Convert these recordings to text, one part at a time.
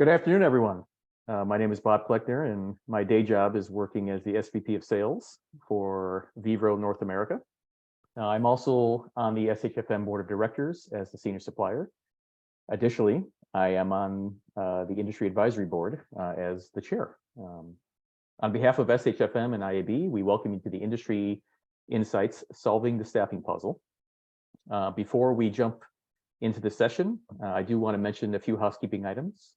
Good afternoon, everyone. My name is Bob Kleckner, and my day job is working as the SVP of Sales for Vivro North America. I'm also on the SHFM Board of Directors as the Senior Supplier. Additionally, I am on the Industry Advisory Board as the Chair. On behalf of SHFM and IAB, we welcome you to the Industry Insights Solving the Staffing Puzzle. Before we jump into the session, I do want to mention a few housekeeping items.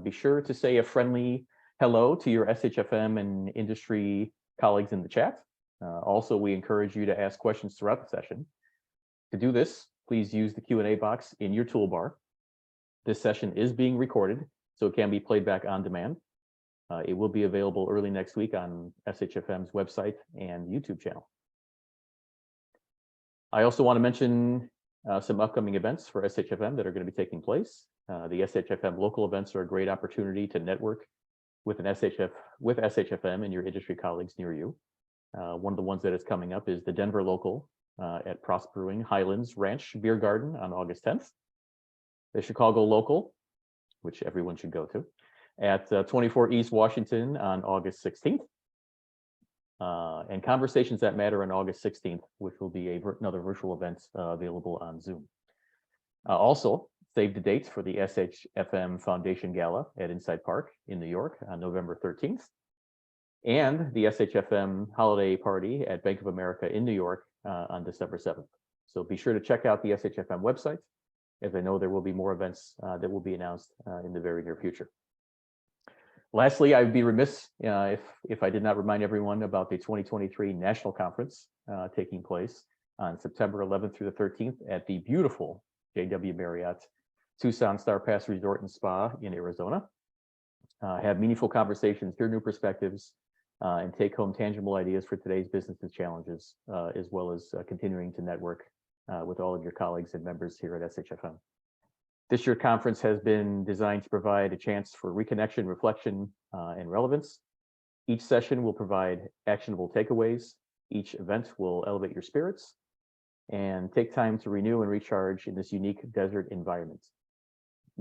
Be sure to say a friendly hello to your SHFM and industry colleagues in the chat. Also, we encourage you to ask questions throughout the session. To do this, please use the Q&A box in your toolbar. This session is being recorded, so it can be played back on demand. It will be available early next week on SHFM's website and YouTube channel. I also want to mention some upcoming events for SHFM that are going to be taking place. The SHFM local events are a great opportunity to network with SHFM and your industry colleagues near you. One of the ones that is coming up is the Denver local at Prost Brewing Highlands Ranch Beer Garden on August 10th. The Chicago local, which everyone should go to, at 24 East Washington on August 16th. And Conversations That Matter on August 16th, which will be another virtual event available on Zoom. Also, save the dates for the SHFM Foundation Gala at Inside Park in New York on November 13th, and the SHFM Holiday Party at Bank of America in New York on December 7th. So be sure to check out the SHFM website, as I know there will be more events that will be announced in the very near future. Lastly, I would be remiss if I did not remind everyone about the 2023 National Conference taking place on September 11th through the 13th at the beautiful JW Marriott Tucson Star Pass Resort and Spa in Arizona. Have meaningful conversations, hear new perspectives, and take home tangible ideas for today's business and challenges, as well as continuing to network with all of your colleagues and members here at SHFM. This year's conference has been designed to provide a chance for reconnection, reflection, and relevance. Each session will provide actionable takeaways. Each event will elevate your spirits and take time to renew and recharge in this unique desert environment.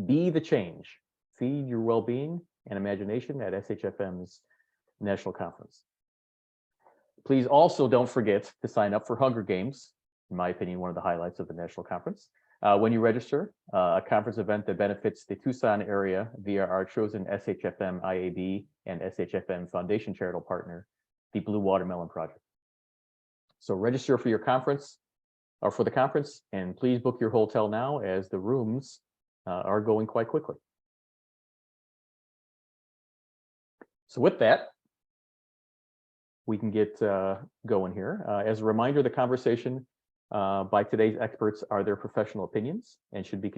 Be the change. Feed your well-being and imagination at SHFM's National Conference. Please also don't forget to sign up for Hunger Games, in my opinion, one of the highlights of the National Conference. When you register, a conference event that benefits the Tucson area via our chosen SHFM IAB and SHFM Foundation charitable partner, the Blue Watermelon Project. So register for your conference, or for the conference, and please book your hotel now, as the rooms are going quite quickly. So with that, we can get going here. As a reminder, the conversation by today's experts are their professional opinions and should be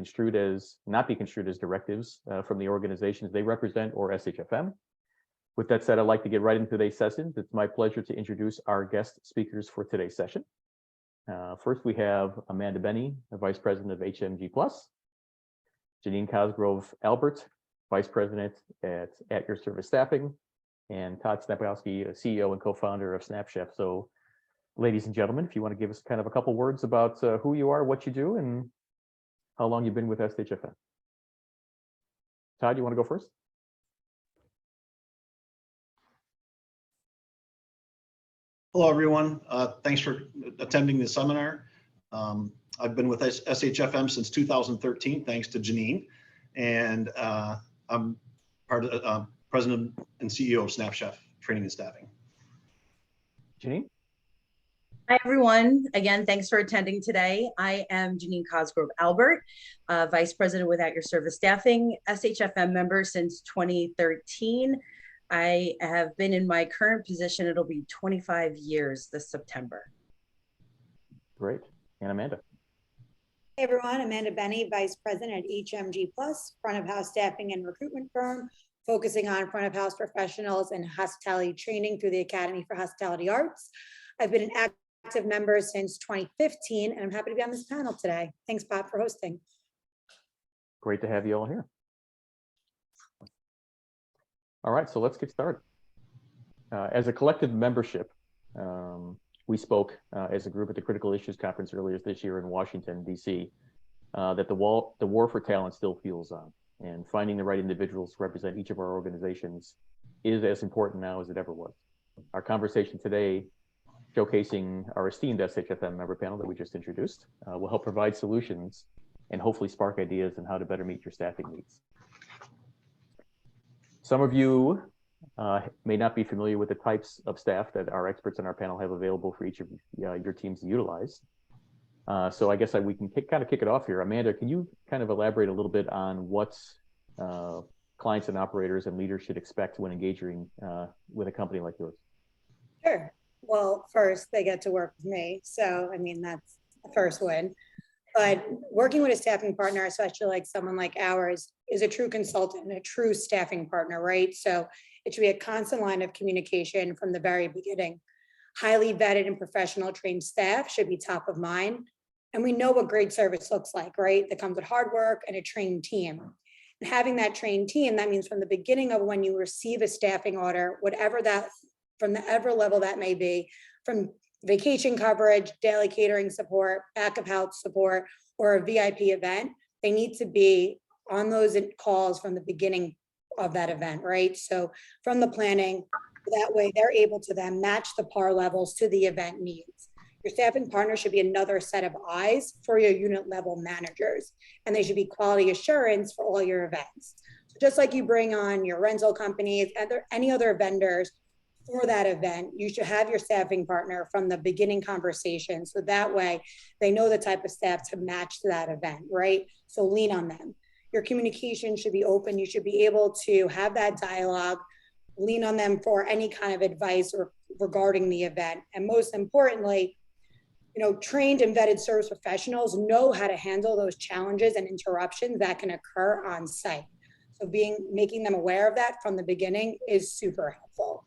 not be construed as directives from the organizations they represent or SHFM. With that said, I'd like to get right into today's session. It's my pleasure to introduce our guest speakers for today's session. First, we have Amanda Benny, the Vice President of HMG Plus, Janine Cosgrove Albert, Vice President at Your Service Staffing, and Todd Snapkowski, CEO and co-founder of SnapChef. So, ladies and gentlemen, if you want to give us kind of a couple words about who you are, what you do, and how long you've been with SHFM. Todd, you want to go first? Hello, everyone. Thanks for attending the seminar. I've been with SHFM since 2013, thanks to Janine, and I'm President and CEO of SnapChef Training and Staffing. Janine? Hi, everyone. Again, thanks for attending today. I am Janine Cosgrove Albert, Vice President with At Your Service Staffing, SHFM member since 2013. I have been in my current position, it'll be 25 years this September. Great. And Amanda? Hey everyone, Amanda Benny, Vice President at HMG Plus, front of house staffing and recruitment firm, focusing on front of house professionals and hospitality training through the Academy for Hospitality Arts. I've been an active member since 2015, and I'm happy to be on this panel today. Thanks, Bob, for hosting. Great to have you all here. All right, so let's get started. As a collective membership, we spoke as a group at the Critical Issues Conference earlier this year in Washington, D.C., that the war for talent still fuels on. And finding the right individuals to represent each of our organizations is as important now as it ever was. Our conversation today, showcasing our esteemed SHFM member panel that we just introduced, will help provide solutions and hopefully spark ideas on how to better meet your staffing needs. Some of you may not be familiar with the types of staff that our experts on our panel have available for each of your teams to utilize. So I guess we can kind of kick it off here. Amanda, can you kind of elaborate a little bit on what clients and operators and leaders should expect when engaging with a company like yours? Sure. Well, first they get to work with me. So, I mean, that's the first win. But working with a staffing partner, especially like someone like ours, is a true consultant and a true staffing partner, right? So it should be a constant line of communication from the very beginning. Highly vetted and professional trained staff should be top of mind. And we know what great service looks like, right? That comes with hard work and a trained team. And having that trained team, that means from the beginning of when you receive a staffing order, whatever that, from the ever level that may be, from vacation coverage, daily catering support, backup health support, or a VIP event, they need to be on those calls from the beginning of that event, right? So from the planning, that way they're able to then match the par levels to the event needs. Your staffing partner should be another set of eyes for your unit level managers, and they should be quality assurance for all your events. So just like you bring on your rental companies, any other vendors for that event, you should have your staffing partner from the beginning conversation. So that way they know the type of staff to match to that event, right? So lean on them. Your communication should be open. You should be able to have that dialogue, lean on them for any kind of advice regarding the event. And most importantly, trained and vetted service professionals know how to handle those challenges and interruptions that can occur on site. So making them aware of that from the beginning is super helpful.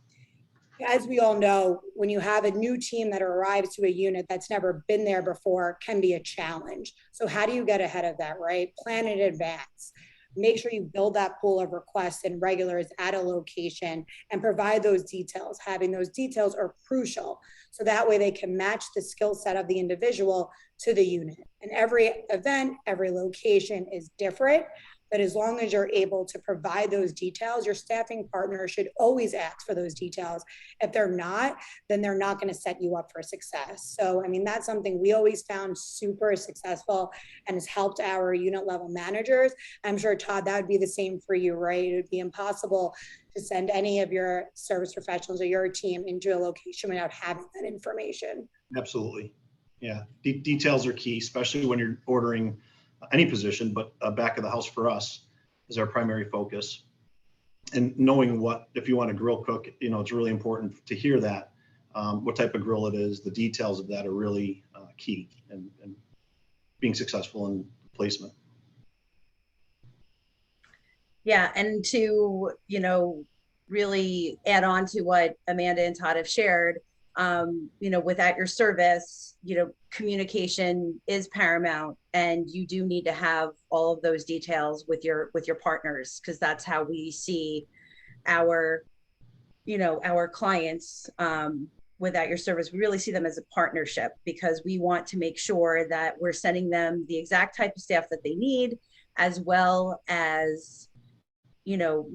As we all know, when you have a new team that arrives to a unit that's never been there before, can be a challenge. So how do you get ahead of that, right? Plan in advance. Make sure you build that pool of requests and regulars at a location and provide those details. Having those details are crucial. So that way they can match the skill set of the individual to the unit. And every event, every location is different. But as long as you're able to provide those details, your staffing partner should always ask for those details. If they're not, then they're not going to set you up for success. So, I mean, that's something we always found super successful and has helped our unit level managers. I'm sure, Todd, that would be the same for you, right? It would be impossible to send any of your service professionals or your team into a location without having that information. Absolutely. Yeah. Details are key, especially when you're ordering any position, but back of the house for us is our primary focus. And knowing if you want a grill cook, it's really important to hear that, what type of grill it is, the details of that are really key and being successful in placement. Yeah, and to, really add on to what Amanda and Todd have shared, with At Your Service, communication is paramount, and you do need to have all of those details with your partners, because that's how we see our clients with At Your Service. We really see them as a partnership, because we want to make sure that we're sending them the exact type of staff that they need, as well as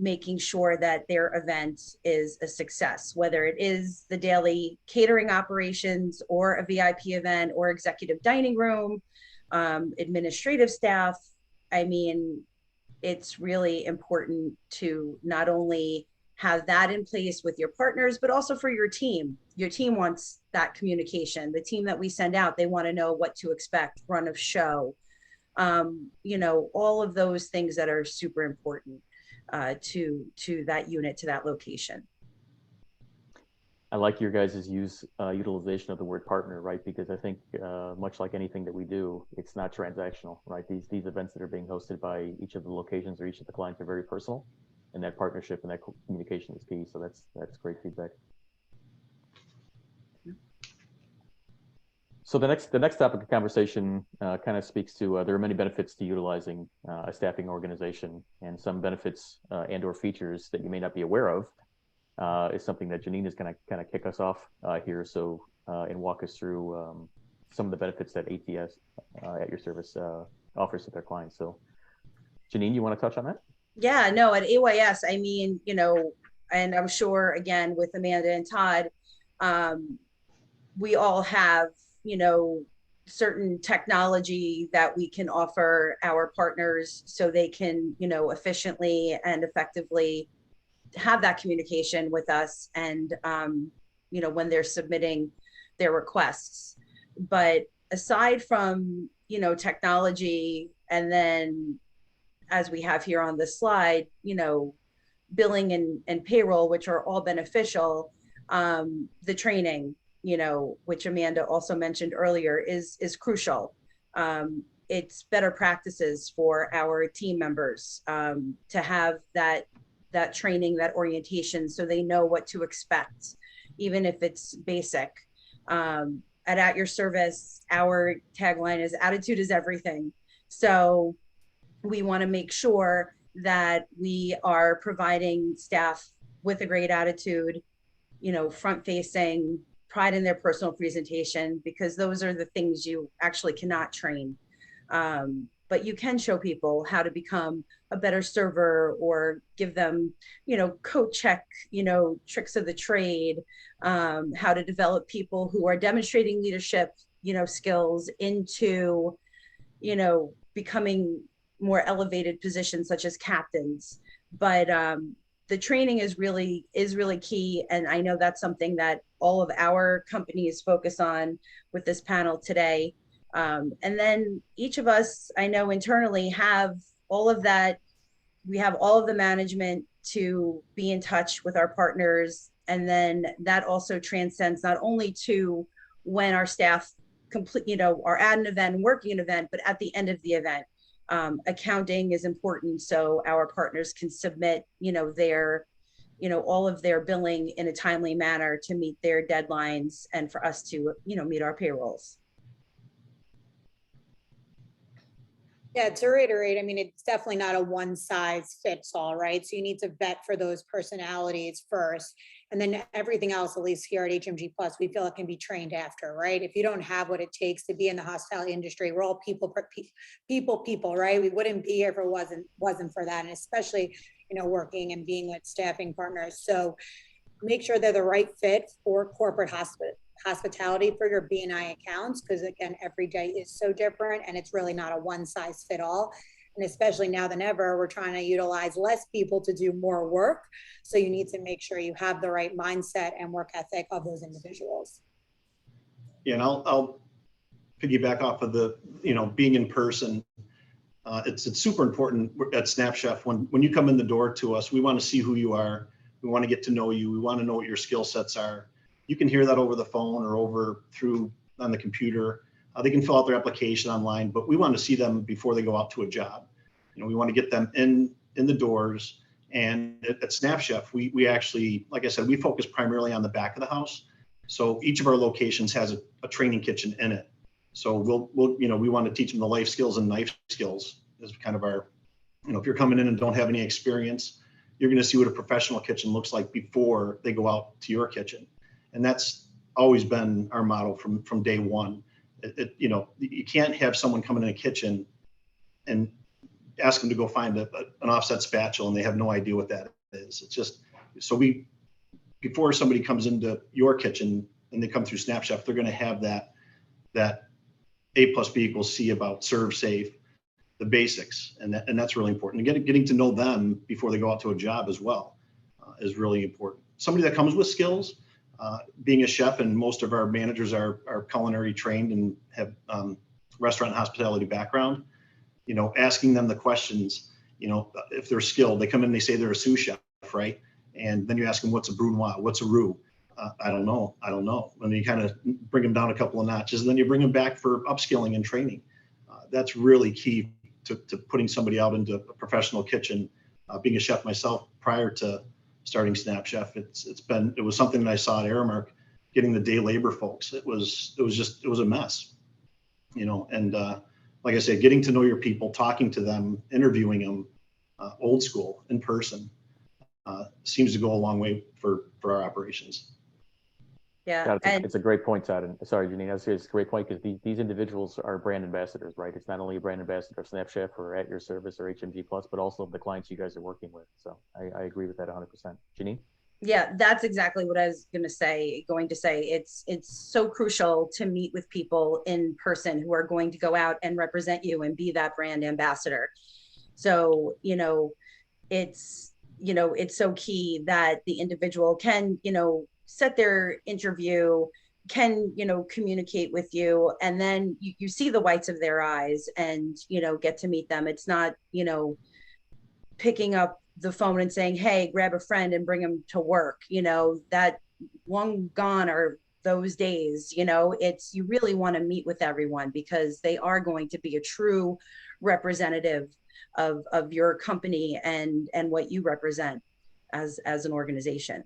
making sure that their event is a success, whether it is the daily catering operations or a VIP event or executive dining room, administrative staff. I mean, it's really important to not only have that in place with your partners, but also for your team. Your team wants that communication. The team that we send out, they want to know what to expect, run of show, all of those things that are super important to that unit, to that location. I like your guys' utilization of the word partner, right? Because I think much like anything that we do, it's not transactional, right? These events that are being hosted by each of the locations or each of the clients are very personal, and that partnership and that communication is key. So that's great feedback. So the next topic of conversation kind of speaks to there are many benefits to utilizing a staffing organization, and some benefits and or features that you may not be aware of is something that Janine is going to kind of kick us off here. So and walk us through some of the benefits that ATS At Your Service offers to their clients. So Janine, you want to touch on that? Yeah, no, at AYS, I mean, and I'm sure again with Amanda and Todd, we all have, certain technology that we can offer our partners so they can, efficiently and effectively have that communication with us and, when they're submitting their requests. But aside from, technology, and then as we have here on the slide, billing and payroll, which are all beneficial, the training, which Amanda also mentioned earlier, is crucial. It's better practices for our team members to have that training, that orientation, so they know what to expect, even if it's basic. At Your Service, our tagline is "Attitude is everything." So we want to make sure that we are providing staff with a great attitude, front facing, pride in their personal presentation, because those are the things you actually cannot train. But you can show people how to become a better server, or give them, code check, tricks of the trade, how to develop people who are demonstrating leadership, skills into, becoming more elevated positions such as captains. But the training is really key. And I know that's something that all of our companies focus on with this panel today. And then each of us, I know internally, have all of that. We have all of the management to be in touch with our partners. And then that also transcends not only to when our staff complete, are at an event, working an event, but at the end of the event. Accounting is important, so our partners can submit, their, all of their billing in a timely manner to meet their deadlines, and for us to, meet our payrolls. Yeah, to reiterate, I mean, it's definitely not a one size fits all, right? So you need to vet for those personalities first. And then everything else, at least here at HMG Plus, we feel it can be trained after, right? If you don't have what it takes to be in the hospitality industry, we're all people, right? We wouldn't be here if it wasn't for that. And especially, working and being with staffing partners. So make sure they're the right fit for corporate hospitality for your B&I accounts, because again, every day is so different and it's really not a one size fit all. And especially now than ever, we're trying to utilize less people to do more work. So you need to make sure you have the right mindset and work ethic of those individuals. Yeah, and I'll piggyback off of the, being in person. It's super important at SnapChef. When you come in the door to us, we want to see who you are. We want to get to know you. We want to know what your skill sets are. You can hear that over the phone or on the computer. They can fill out their application online, but we want to see them before they go out to a job. We want to get them in the doors. And at SnapChef, we actually, like I said, we focus primarily on the back of the house. So each of our locations has a training kitchen in it. So we want to teach them the life skills and knife skills is kind of our, if you're coming in and don't have any experience, you're going to see what a professional kitchen looks like before they go out to your kitchen. And that's always been our motto from day one. You can't have someone come in a kitchen and ask them to go find an offset spatula and they have no idea what that is. It's just, so before somebody comes into your kitchen and they come through SnapChef, they're going to have that A plus B equals C about serve safe, the basics. And that's really important. And getting to know them before they go out to a job as well is really important. Somebody that comes with skills, being a chef, and most of our managers are culinary trained and have restaurant and hospitality background, asking them the questions, if they're skilled, they come in, they say they're a sous chef, right? And then you ask them, what's a brunoise? What's a roux? I don't know. And then you kind of bring them down a couple of notches, and then you bring them back for upskilling and training. That's really key to putting somebody out into a professional kitchen. Being a chef myself prior to starting SnapChef, it was something that I saw at Aramark, getting the day labor folks. It was a mess, and like I said, getting to know your people, talking to them, interviewing them, old school in person, seems to go a long way for our operations. Yeah. And It's a great point, Todd. And sorry, Janine, it's a great point because these individuals are brand ambassadors, right? It's not only a brand ambassador of SnapChef or At Your Service or HMG Plus, but also the clients you guys are working with. So I agree with that 100%. Janine? yeah, that's exactly what I was going to say. It's so crucial to meet with people in person who are going to go out and represent you and be that brand ambassador. So, it's so key that the individual can, set their interview, can, communicate with you, and then you see the whites of their eyes and, get to meet them. It's not, picking up the phone and saying, hey, grab a friend and bring them to work. That long gone are those days. You really want to meet with everyone because they are going to be a true representative of your company and what you represent as an organization.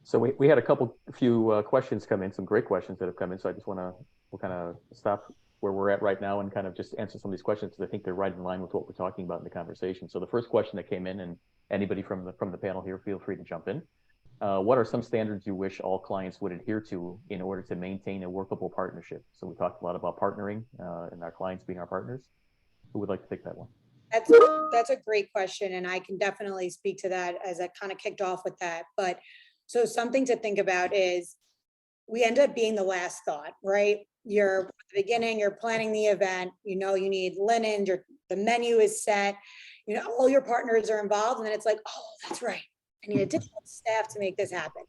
So we had a few questions come in, some great questions that have come in. So I just we'll kind of stop where we're at right now and kind of just answer some of these questions because I think they're right in line with what we're talking about in the conversation. So the first question that came in, and anybody from the panel here, feel free to jump in. What are some standards you wish all clients would adhere to in order to maintain a workable partnership? So we talked a lot about partnering and our clients being our partners. Who would like to take that one? That's a great question, and I can definitely speak to that as I kind of kicked off with that. But so something to think about is we end up being the last thought, right? You're at the beginning, you're planning the event, you need linen, the menu is set, all your partners are involved, and then it's like, oh, that's right, I need additional staff to make this happen.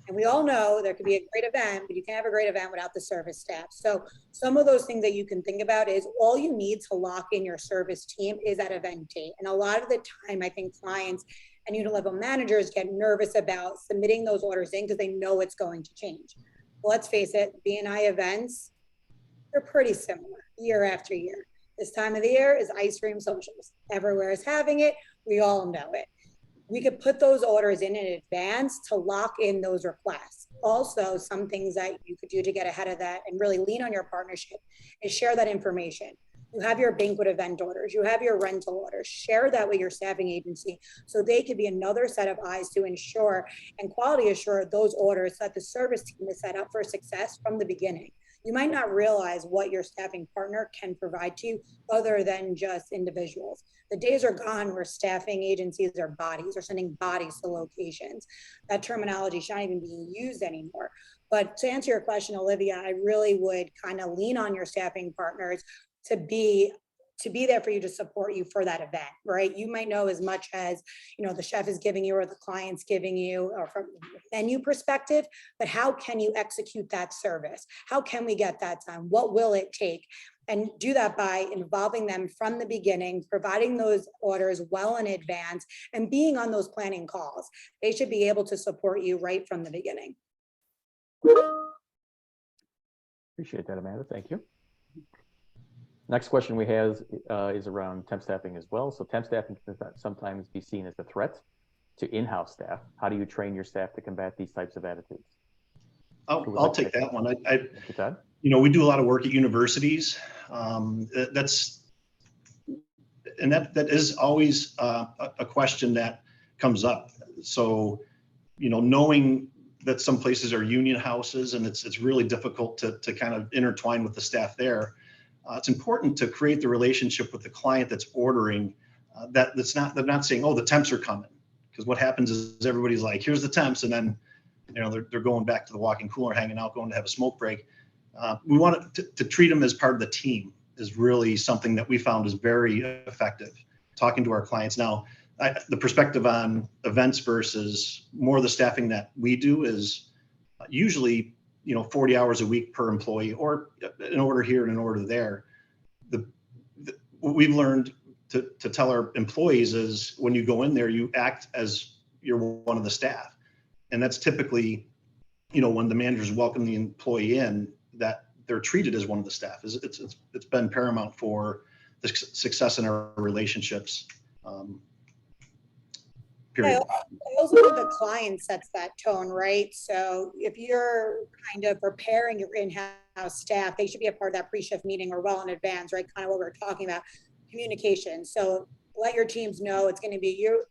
And we all know there could be a great event, but you can't have a great event without the service staff. So some of those things that you can think about is all you need to lock in your service team is that event date. And a lot of the time, I think clients and unit level managers get nervous about submitting those orders in because they know it's going to change. Well, let's face it, B&I events, they're pretty similar year after year. This time of the year is ice cream socials. Everywhere is having it. We all know it. We could put those orders in advance to lock in those requests. Also, some things that you could do to get ahead of that and really lean on your partnership is share that information. You have your banquet event orders, you have your rental orders, share that with your staffing agency so they could be another set of eyes to ensure and quality assure those orders so that the service team is set up for success from the beginning. You might not realize what your staffing partner can provide to you other than just individuals. The days are gone where staffing agencies are bodies or sending bodies to locations. That terminology should not even be used anymore. But to answer your question, Olivia, I really would kind of lean on your staffing partners to be there for you, to support you for that event, right? You might know as much as, the chef is giving you or the client's giving you, or from a menu perspective, but how can you execute that service? How can we get that done? What will it take? And do that by involving them from the beginning, providing those orders well in advance, and being on those planning calls. They should be able to support you right from the beginning. Appreciate that, Amanda. Thank you. Next question we have is around temp staffing as well. So temp staffing can sometimes be seen as a threat to in-house staff. How do you train your staff to combat these types of attitudes? I'll take that one. Todd? We do a lot of work at universities. That is always a question that comes up. So, knowing that some places are union houses and it's really difficult to kind of intertwine with the staff there. It's important to create the relationship with the client that's ordering. They're not saying, oh, the temps are coming, because what happens is everybody's like, here's the temps, and then they're going back to the walk-in cooler, hanging out, going to have a smoke break. We want to treat them as part of the team is really something that we found is very effective. Talking to our clients now, the perspective on events versus more of the staffing that we do is usually 40 hours a week per employee, or an order here and an order there. What we've learned to tell our employees is when you go in there, you act as you're one of the staff. And that's typically, when the managers welcome the employee in, that they're treated as one of the staff. It's been paramount for the success in our relationships. Period. I also think the client sets that tone, right? So if you're kind of preparing your in-house staff, they should be a part of that pre-shift meeting or well in advance, right? Kind of what we're talking about, communication. So let your teams know it's going to be you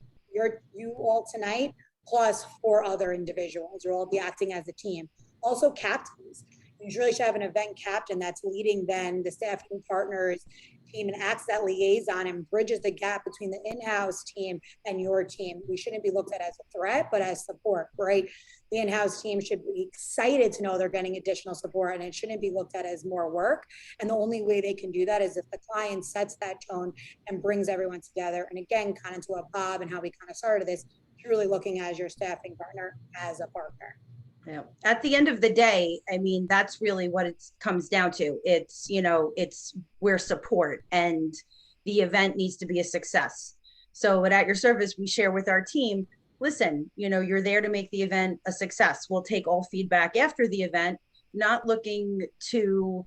all tonight. plus 4 other individuals. You'll all be acting as a team. Also captains. You really should have an event captain that's leading then the staffing partners team and acts that liaison and bridges the gap between the in-house team and your team. We shouldn't be looked at as a threat, but as support, right? The in-house team should be excited to know they're getting additional support, and it shouldn't be looked at as more work. And the only way they can do that is if the client sets that tone and brings everyone together. And again, kind of to what Bob and how we kind of started this, truly looking as your staffing partner as a partner. Yeah. At the end of the day, I mean, that's really what it comes down to. It's, we're support, and the event needs to be a success. So at Your Service, we share with our team, listen, you're there to make the event a success. We'll take all feedback after the event, not looking to,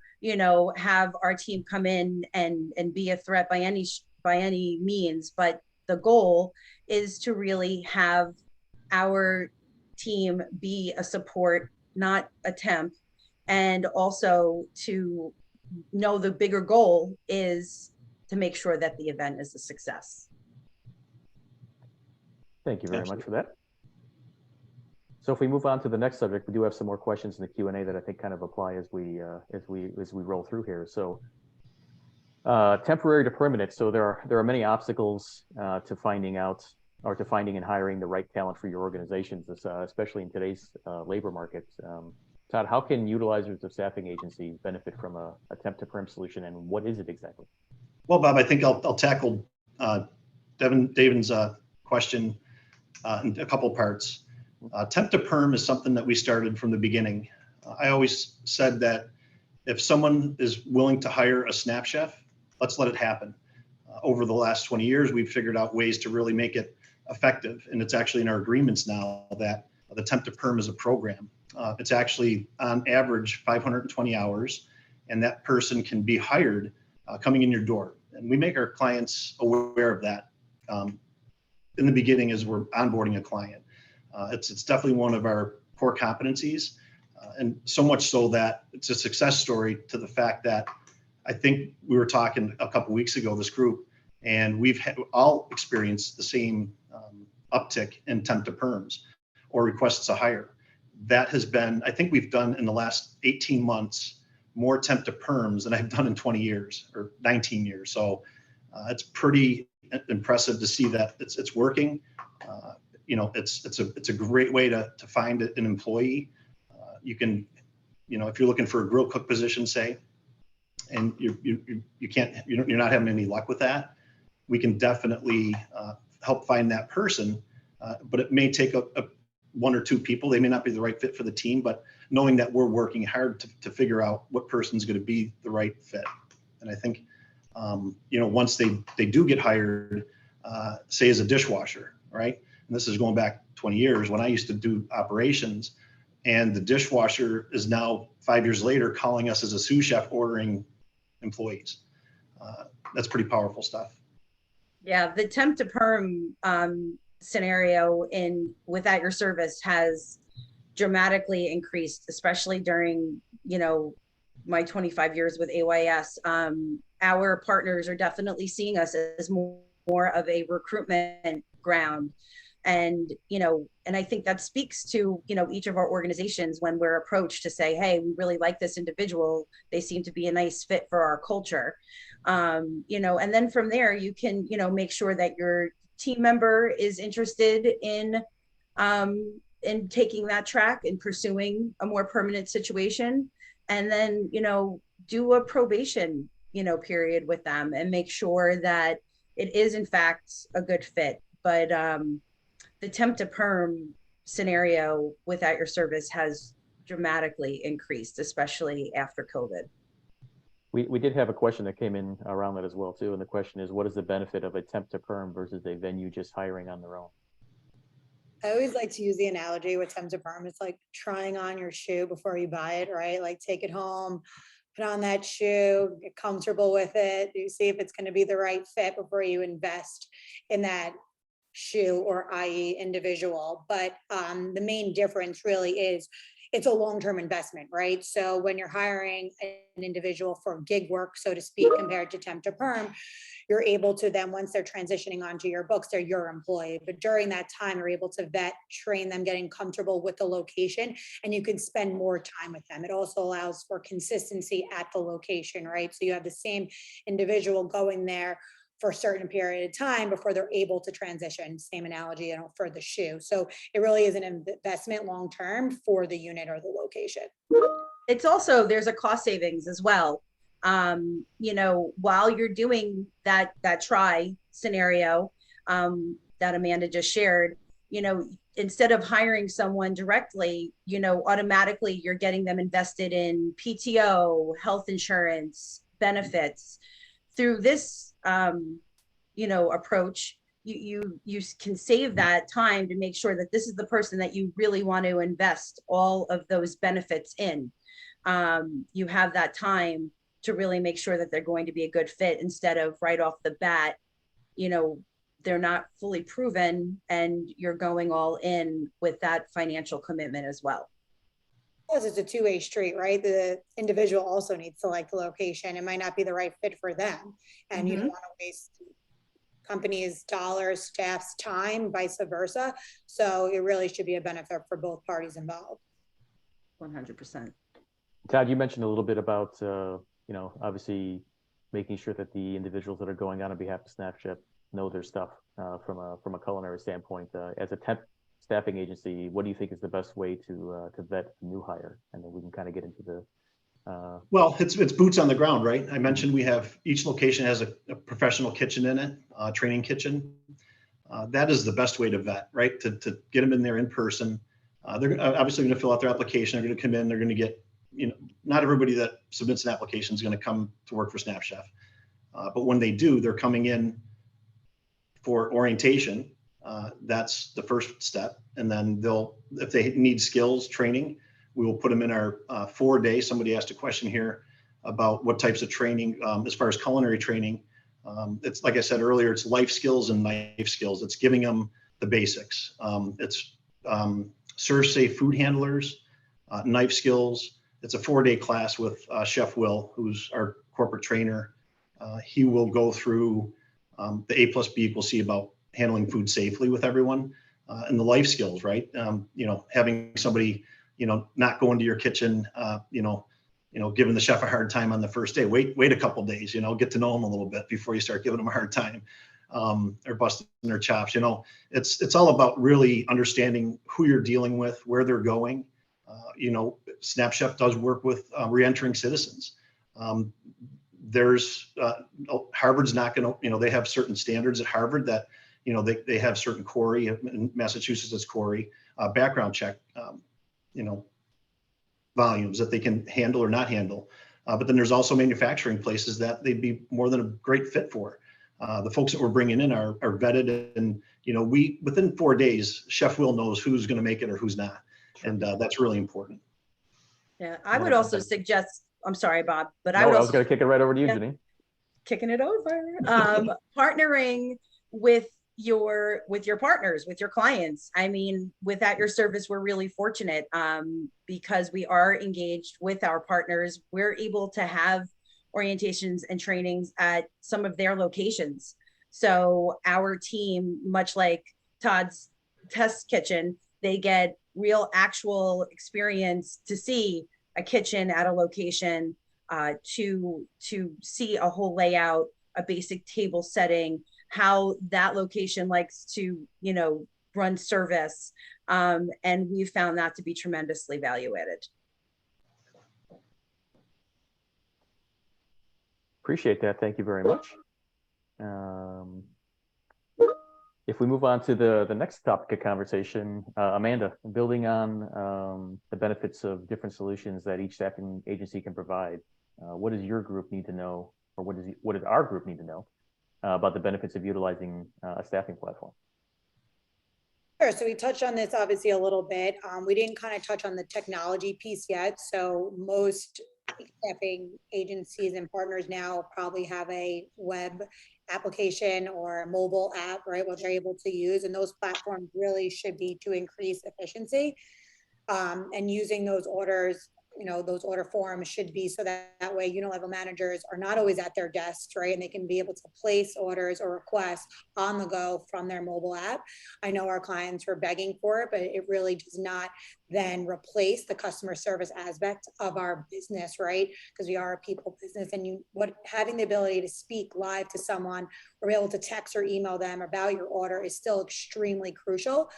have our team come in and be a threat by any means. But the goal is to really have our team be a support, not a temp, and also to know the bigger goal is to make sure that the event is a success. Thank you very much for that. So if we move on to the next subject, we do have some more questions in the Q&A that I think kind of apply as we roll through here. So temporary to permanent. So there are many obstacles to finding and hiring the right talent for your organizations, especially in today's labor market. Todd, how can utilizers of staffing agencies benefit from a temp to perm solution, and what is it exactly? Well, Bob, I think I'll tackle Davin's question in a couple parts. Temp to perm is something that we started from the beginning. I always said that if someone is willing to hire a snap chef, let's let it happen. Over the last 20 years, we've figured out ways to really make it effective. And it's actually in our agreements now that the temp to perm is a program. It's actually on average 520 hours, and that person can be hired coming in your door. And we make our clients aware of that in the beginning as we're onboarding a client. It's definitely one of our core competencies, and so much so that it's a success story to the fact that I think we were talking a couple weeks ago, this group, and we've all experienced the same uptick in temp to perms or requests to hire. That has been, I think we've done in the last 18 months more temp to perms than I've done in 20 years or 19 years. So it's pretty impressive to see that it's working. It's a great way to find an employee. You can, if you're looking for a grill cook position, say, and you're not having any luck with that, we can definitely help find that person. But it may take one or two people. They may not be the right fit for the team, but knowing that we're working hard to figure out what person's going to be the right fit. And I think, once they do get hired, say as a dishwasher, right? And this is going back 20 years when I used to do operations, and the dishwasher is now 5 years later calling us as a sous chef ordering employees. That's pretty powerful stuff. Yeah, the temp to perm scenario with Your Service has dramatically increased, especially during, my 25 years with AYS. Our partners are definitely seeing us as more of a recruitment ground. And, and I think that speaks to, each of our organizations when we're approached to say, hey, we really like this individual. They seem to be a nice fit for our culture. And then from there, you can, make sure that your team member is interested in taking that track and pursuing a more permanent situation. And then, do a probation, period with them and make sure that it is in fact a good fit. But the temp to perm scenario with Your Service has dramatically increased, especially after COVID. We did have a question that came in around that as well too. And the question is, what is the benefit of a temp to perm versus a venue just hiring on their own? I always like to use the analogy with temp to perm. It's like trying on your shoe before you buy it, right? Like take it home, put on that shoe, get comfortable with it. You see if it's going to be the right fit before you invest in that shoe or i.e. individual. But the main difference really is it's a long-term investment, right? So when you're hiring an individual for gig work, so to speak, compared to temp to perm, you're able to then, once they're transitioning onto your books, they're your employee. But during that time, you're able to vet, train them, getting comfortable with the location, and you can spend more time with them. It also allows for consistency at the location, right? So you have the same individual going there for a certain period of time before they're able to transition. Same analogy, for the shoe. So it really is an investment long-term for the unit or the location. It's also, there's a cost savings as well. While you're doing that try scenario that Amanda just shared, instead of hiring someone directly, automatically you're getting them invested in PTO, health insurance, benefits. Through this, approach, you can save that time to make sure that this is the person that you really want to invest all of those benefits in. You have that time to really make sure that they're going to be a good fit, instead of right off the bat, they're not fully proven and you're going all in with that financial commitment as well. Plus, it's a two-way street, right? The individual also needs to like the location. It might not be the right fit for them. And you don't want to waste companies' dollars, staff's time, vice versa. So it really should be a benefit for both parties involved. 100%. Todd, you mentioned a little bit about, obviously making sure that the individuals that are going on behalf of SnapShip know their stuff from a culinary standpoint. As a temp staffing agency, what do you think is the best way to vet a new hire? And then we can kind of get into the. Well, it's boots on the ground, right? I mentioned we have, each location has a professional kitchen in it, training kitchen. That is the best way to vet, right? To get them in there in person. They're obviously going to fill out their application. They're going to come in. They're going to get, not everybody that submits an application is going to come to work for SnapChef. But when they do, they're coming in for orientation. That's the first step. And then if they need skills training, we will put them in our 4-day. Somebody asked a question here about what types of training, as far as culinary training. It's like I said earlier, it's life skills and knife skills. It's giving them the basics. It's serve safe food handlers, knife skills. It's a 4-day class with Chef Will, who's our corporate trainer. He will go through the A+B=C about handling food safely with everyone, and the life skills, right? Having somebody, not go into your kitchen, giving the chef a hard time on the first day. Wait a couple of days, get to know them a little bit before you start giving them a hard time, or busting their chops. It's all about really understanding who you're dealing with, where they're going. SnapChef does work with reentering citizens. Harvard's not going to, they have certain standards at Harvard that, they have certain CORI, in Massachusetts it's CORI, background check, volumes that they can handle or not handle. But then there's also manufacturing places that they'd be more than a great fit for. The folks that we're bringing in are vetted, and, within 4 days, Chef Will knows who's going to make it or who's not. And that's really important. Yeah, I would also suggest, I'm sorry, Bob, but I was going to kick it right over to you, Janine. Kicking it over. Partnering with your partners, with your clients. I mean, with At Your Service, we're really fortunate because we are engaged with our partners. We're able to have orientations and trainings at some of their locations. So our team, much like Todd's test kitchen, they get real actual experience to see a kitchen at a location, to see a whole layout, a basic table setting, how that location likes to, run service. And we found that to be tremendously value added. Appreciate that. Thank you very much. If we move on to the next topic of conversation, Amanda, building on the benefits of different solutions that each staffing agency can provide, what does your group need to know, or what does our group need to know about the benefits of utilizing a staffing platform? Sure. So we touched on this obviously a little bit. We didn't kind of touch on the technology piece yet. So most staffing agencies and partners now probably have a web application or a mobile app, right, what they're able to use. And those platforms really should be to increase efficiency. and using those orders, those order forms should be so that way level managers are not always at their desks, right? And they can be able to place orders or requests on the go from their mobile app. I know our clients were begging for it, but it really does not then replace the customer service aspect of our business, right? Because we are a people business, and having the ability to speak live to someone or be able to text or email them about your order is still extremely crucial.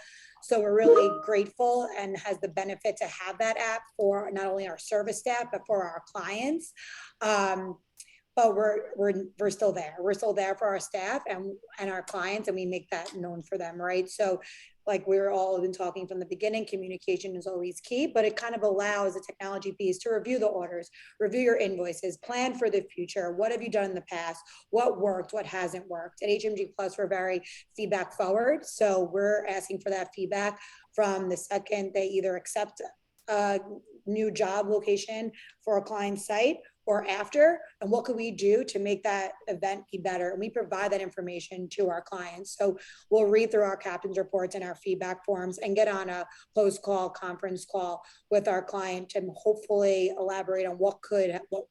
So we're really grateful and has the benefit to have that app for not only our service staff, but for our clients. But we're still there. We're still there for our staff and our clients, and we make that known for them, right? So like we're all been talking from the beginning, communication is always key, but it kind of allows the technology piece to review the orders, review your invoices, plan for the future. What have you done in the past? What worked? What hasn't worked? At HMG Plus, we're very feedback forward. So we're asking for that feedback from the second they either accept a new job location for a client site or after, and what could we do to make that event be better? And we provide that information to our clients. So we'll read through our captain's reports and our feedback forms and get on a post-call conference call with our client to hopefully elaborate on what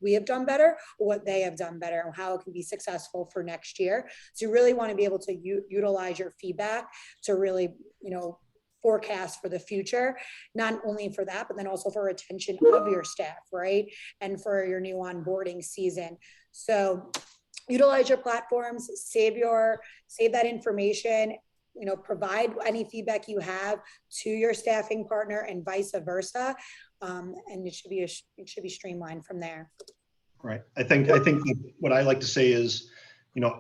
we have done better, or what they have done better, and how it can be successful for next year. So you really want to be able to utilize your feedback to really, forecast for the future, not only for that, but then also for retention of your staff, right? And for your new onboarding season. So utilize your platforms, save that information, provide any feedback you have to your staffing partner and vice versa. And it should be streamlined from there. Right. I think what I like to say is,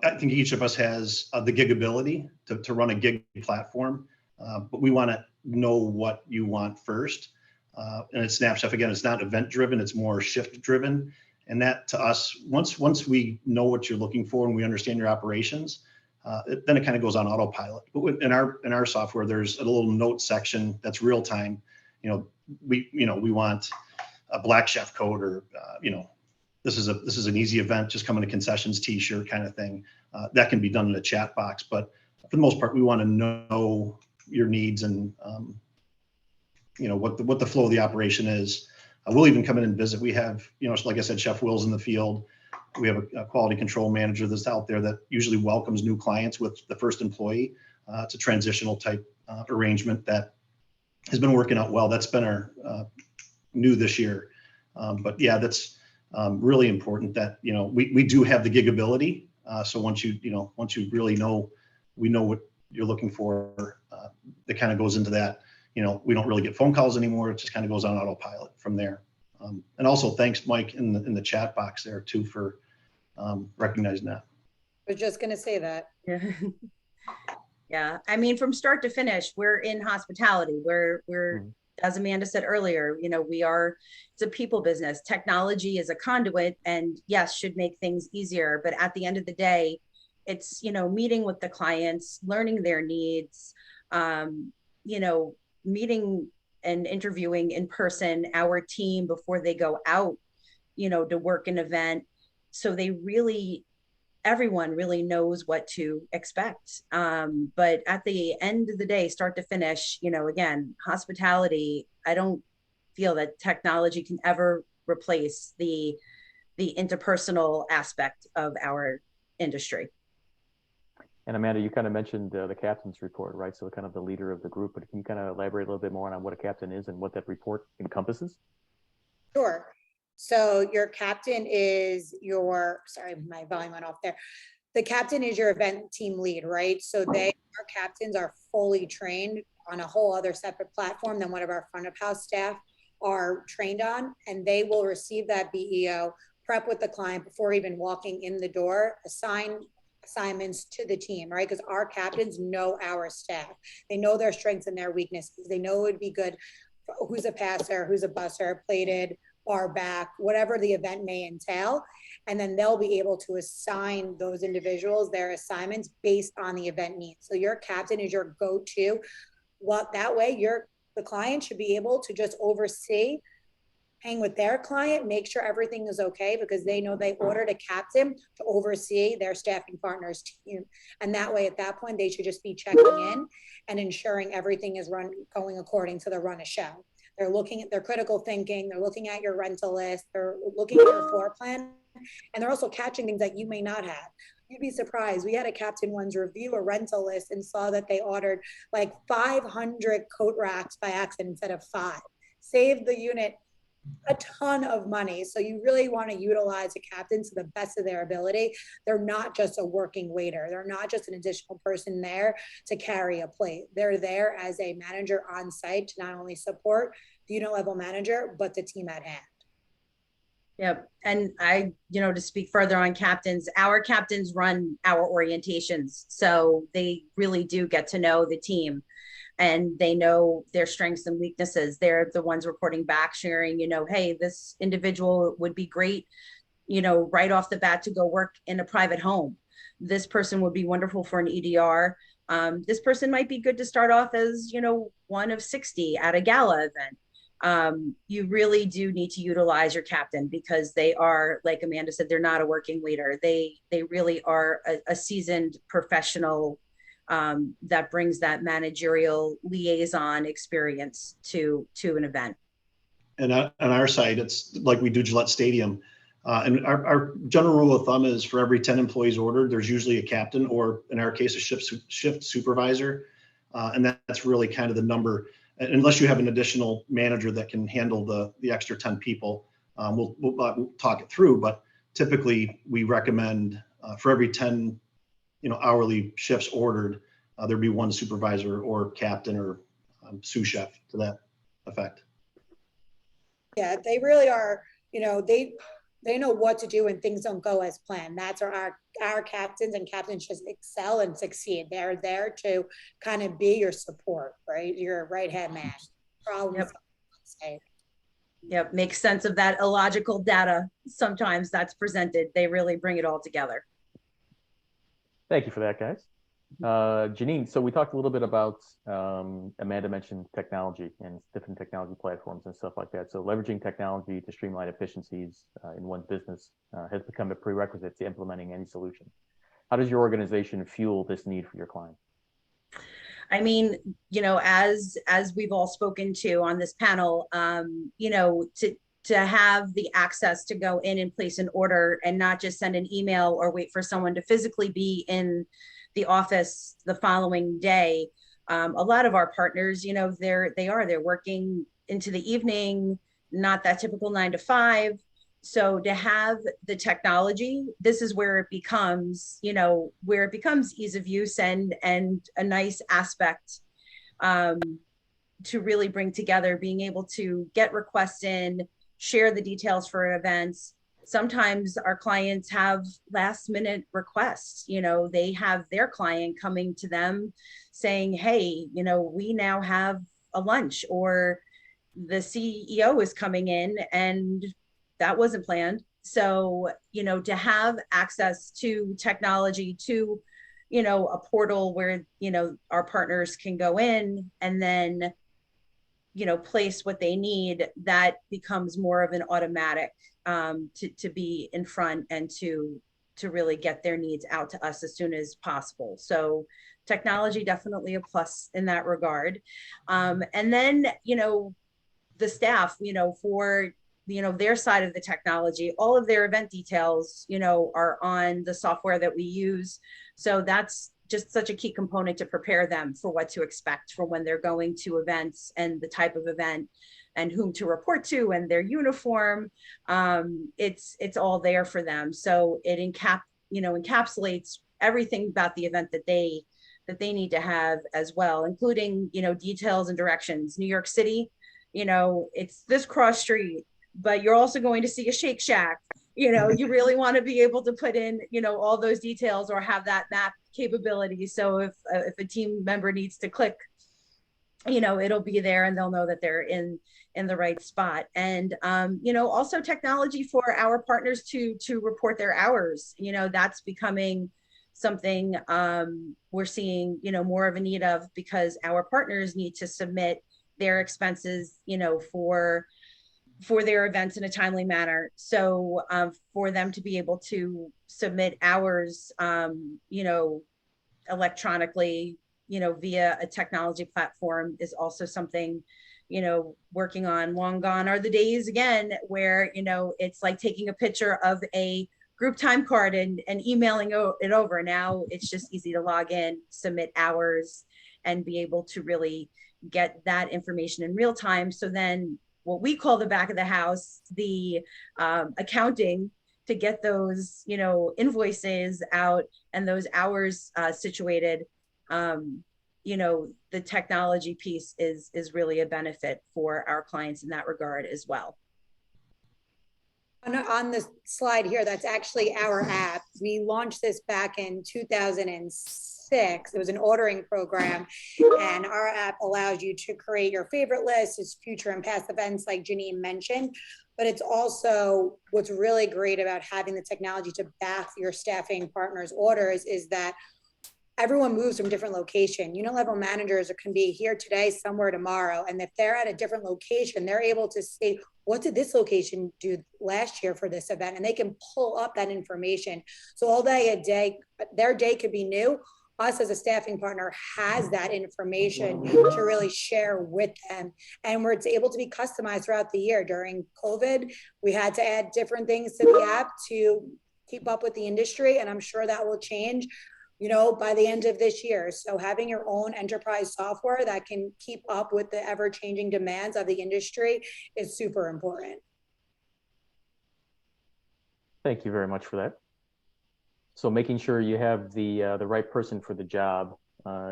I think each of us has the gig ability to run a gig platform. But we want to know what you want first. And at SnapChef, again, it's not event driven, it's more shift driven. And that to us, once we know what you're looking for and we understand your operations, then it kind of goes on autopilot. But in our software, there's a little note section that's real time. We want a black chef code, or this is an easy event, just come in a concessions t-shirt kind of thing. That can be done in a chat box, but for the most part, we want to know your needs and what the flow of the operation is. We'll even come in and visit. We have, like I said, Chef Will's in the field. We have a quality control manager that's out there that usually welcomes new clients with the first employee. It's a transitional type arrangement that has been working out well. That's been our new this year. But yeah, that's really important that, we do have the gig ability. So once you really know, we know what you're looking for, that kind of goes into that. We don't really get phone calls anymore. It just kind of goes on autopilot from there. And also thanks, Mike, in the chat box there too, for recognizing that. I was just going to say that. Yeah. Yeah. I mean, from start to finish, we're in hospitality. We're as Amanda said earlier, it's a people business. Technology is a conduit, and yes, should make things easier. But at the end of the day, it's, meeting with the clients, learning their needs, meeting and interviewing in person our team before they go out, to work an event. So everyone really knows what to expect. But at the end of the day, start to finish, again, hospitality, I don't feel that technology can ever replace the interpersonal aspect of our industry. And Amanda, you kind of mentioned the captain's report, right? So kind of the leader of the group, but can you kind of elaborate a little bit more on what a captain is and what that report encompasses? Sure. So your captain is sorry, my volume went off there. The captain is your event team lead, right? So our captains are fully trained on a whole other separate platform than one of our front of house staff are trained on, and they will receive that BEO, prep with the client before even walking in the door, assign assignments to the team, right? Because our captains know our staff. They know their strengths and their weaknesses. They know it would be good. Who's a passer, who's a busser, plated, bar back, whatever the event may entail. And then they'll be able to assign those individuals their assignments based on the event needs. So your captain is your go-to. That way the client should be able to just oversee, hang with their client, make sure everything is okay, because they know they ordered a captain to oversee their staffing partner's team. And that way, at that point, they should just be checking in and ensuring everything is going according to the run of show. They're looking at their critical thinking, they're looking at your rental list, they're looking at your floor plan, and they're also catching things that you may not have. You'd be surprised. We had a captain once review a rental list and saw that they ordered like 500 coat racks by accident instead of 5. Saved the unit a ton of money. So you really want to utilize a captain to the best of their ability. They're not just a working waiter. They're not just an additional person there to carry a plate. They're there as a manager on site to not only support the unit level manager, but the team at hand. Yep. And to speak further on captains, our captains run our orientations. So they really do get to know the team and they know their strengths and weaknesses. They're the ones reporting back, sharing, hey, this individual would be great, right off the bat to go work in a private home. This person would be wonderful for an EDR. This person might be good to start off as, one of 60 at a gala event. You really do need to utilize your captain because they are, like Amanda said, they're not a working leader. They really are a seasoned professional that brings that managerial liaison experience to an event. And on our side, it's like we do Gillette Stadium. And our general rule of thumb is for every 10 employees ordered, there's usually a captain or in our case, a shift supervisor. And that's really kind of the number, unless you have an additional manager that can handle the extra 10 people. We'll talk it through, but typically we recommend for every 10 hourly shifts ordered, there'd be one supervisor or captain or sous chef to that effect. Yeah, they really are, they know what to do when things don't go as planned. That's our captains, and captains just excel and succeed. They're there to kind of be your support, right? Your right-hand man. Problems. Yep. Yep, makes sense of that illogical data sometimes that's presented. They really bring it all together. Thank you for that, guys. Janine, so we talked a little bit about, Amanda mentioned technology and different technology platforms and stuff like that. So leveraging technology to streamline efficiencies in one's business has become a prerequisite to implementing any solution. How does your organization fuel this need for your client? I mean, as we've all spoken to on this panel, to have the access to go in and place an order and not just send an email or wait for someone to physically be in the office the following day. A lot of our partners, they're working into the evening, not that typical 9 to 5. So to have the technology, this is where it becomes, ease of use and a nice aspect to really bring together, being able to get requests in, share the details for events. Sometimes our clients have last minute requests. They have their client coming to them saying, hey, we now have a lunch, or the CEO is coming in and that wasn't planned. So, to have access to technology, to, a portal where, our partners can go in and then, place what they need, that becomes more of an automatic to be in front and to really get their needs out to us as soon as possible. So technology definitely a plus in that regard. And then, the staff, for their side of the technology, all of their event details, are on the software that we use. So that's just such a key component to prepare them for what to expect for when they're going to events and the type of event and whom to report to and their uniform. It's all there for them. So it encapsulates everything about the event that they need to have as well, including, details and directions. New York City, it's this cross street, but you're also going to see a Shake Shack. You really want to be able to put in, all those details or have that map capability. So if a team member needs to click, it'll be there and they'll know that they're in the right spot. And, also technology for our partners to report their hours, that's becoming something we're seeing, more of a need of, because our partners need to submit their expenses, for their events in a timely manner. So for them to be able to submit hours, electronically, via a technology platform is also something working on. Long gone are the days again where, it's like taking a picture of a group time card and emailing it over. Now it's just easy to log in, submit hours, and be able to really get that information in real time. So then what we call the back of the house, the accounting, to get those, invoices out and those hours situated. The technology piece is really a benefit for our clients in that regard as well. On the slide here, that's actually our app. We launched this back in 2006. It was an ordering program, and our app allows you to create your favorite list. It's future and past events, like Janine mentioned. But it's also, what's really great about having the technology to back your staffing partners' orders is that everyone moves from different location. Level managers can be here today, somewhere tomorrow. And if they're at a different location, they're able to say, what did this location do last year for this event? And they can pull up that information. So all day, a day, their day could be new. Us as a staffing partner has that information to really share with them. And where it's able to be customized throughout the year. During COVID, we had to add different things to the app to keep up with the industry. And I'm sure that will change by the end of this year. So having your own enterprise software that can keep up with the ever-changing demands of the industry is super important. Thank you very much for that. So making sure you have the right person for the job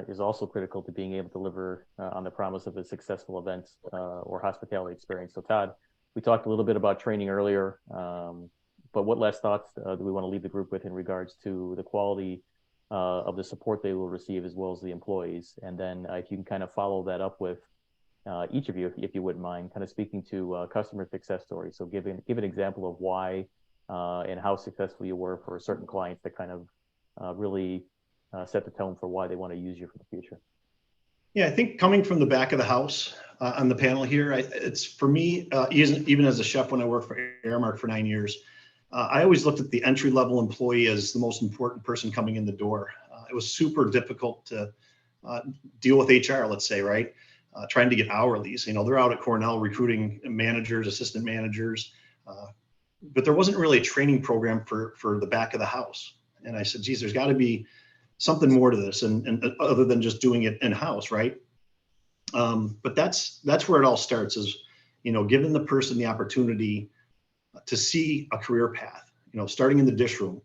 is also critical to being able to deliver on the promise of a successful event or hospitality experience. So Todd, we talked a little bit about training earlier, but what last thoughts do we want to leave the group with in regards to the quality of the support they will receive, as well as the employees? And then if you can kind of follow that up with each of you, if you wouldn't mind, kind of speaking to customer success stories. So give an example of why and how successful you were for a certain client that kind of really set the tone for why they want to use you for the future. Yeah, I think coming from the back of the house on the panel here, it's for me, even as a chef when I worked for Aramark for 9 years, I always looked at the entry-level employee as the most important person coming in the door. It was super difficult to deal with HR, let's say, right? Trying to get hourlies. They're out at Cornell recruiting managers, assistant managers, but there wasn't really a training program for the back of the house. And I said, geez, there's got to be something more to this, and other than just doing it in-house, right? But that's where it all starts, is giving the person the opportunity to see a career path, starting in the dish room,